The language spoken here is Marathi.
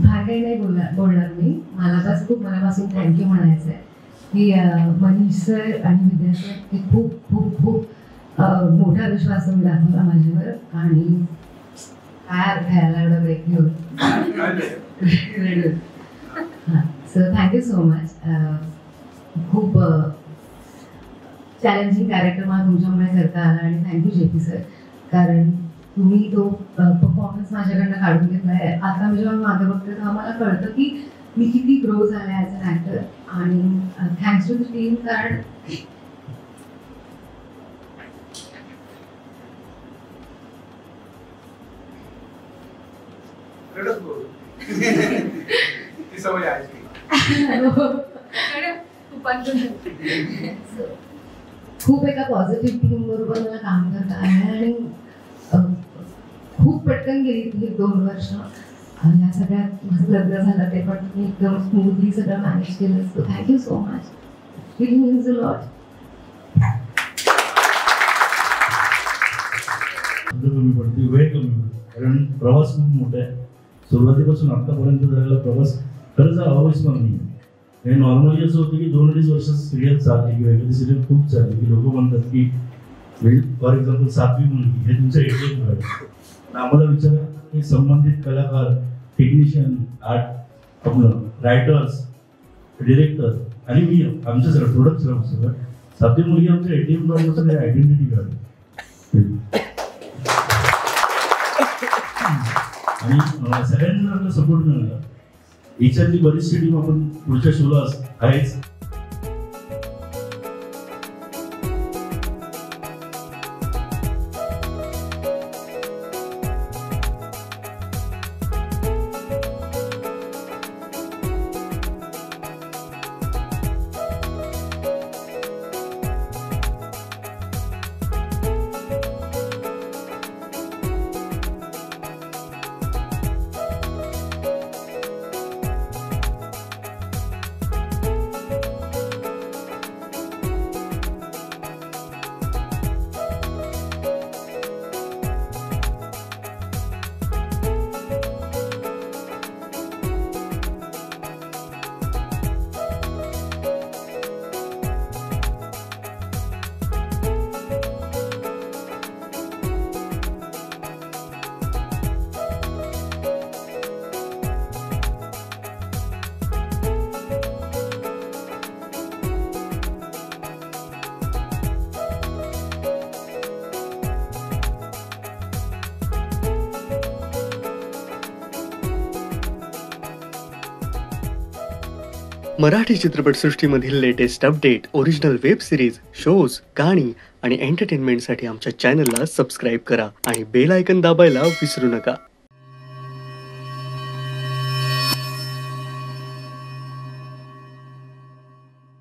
फार काही नाही बोलणार मी. मला बस खूप मनापासून थँक्यू म्हणायचं आहे की मनीष सर आणि विद्या सर हे खूप खूप खूप मोठा विश्वास तुम्ही दाखवला माझ्यावर. आणि काय खायला एवढं ब्रेक घेऊन हां. So thank you so much. खूप चॅलेंजिंग कॅरेक्टर मला तुमच्यामुळे करता आला आणि थँक्यू JP सर, कारण तुम्ही तो परफॉर्मन्स माझ्याकडनं काढून घेतला आहे. आता मी जेव्हा मागे बघते तेव्हा मला कळतं की मी किती ग्रो झाले ॲज अन ॲक्टर. आणि थँक्स टू द टीम, कारण खूप एका पॉझिटिव्ह टीम बरोबर मला काम करता आहे आणि खूप पटकन गेली ती 2 वर्ष. या सगळ्यात माझं लग्न झालं ते पण तुम्ही एकदम स्मूथली सगळं मॅनेज केलं. So thank you so much. It means a lot. कमी पडते, वेळ कमी पडते, कारण प्रवास खूप मोठा आहे. सुरुवातीपासून आतापर्यंत झालेला प्रवास खरंच अविस्मरणीय नाही. हे नॉर्मली असं होतं की 2-2.5 वर्ष सिरियल चालली किंवा एखादी सिरियल खूप चालली की लोक म्हणतात की फॉर एक्झाम्पल 7वी मुलगी हे तुमचं एटीएम कार्ड. आम्हाला विचारा की संबंधित कलाकार, टेक्निशियन, आर्ट आपलं रायटर्स, डिरेक्टर आणि मी आमचं सगळं प्रोडक्ट सगळं 7वी मुलगी आमचं एटीएम कार्ड नसतं, आयडेंटिटी कार्ड. आणि सगळ्यांना आपला सपोर्ट मिळाला. याच्यातली बरीचशी टीम आपण पुढच्या शोला आहेच. मराठी चित्रपटसृष्टीमधील latest update, original web series, shows, गाणी आणि एंटरटेनमेंटसाठी आमच्या चॅनलला सबस्क्राईब करा आणि बेल आयकॉन दाबायला विसरू नका.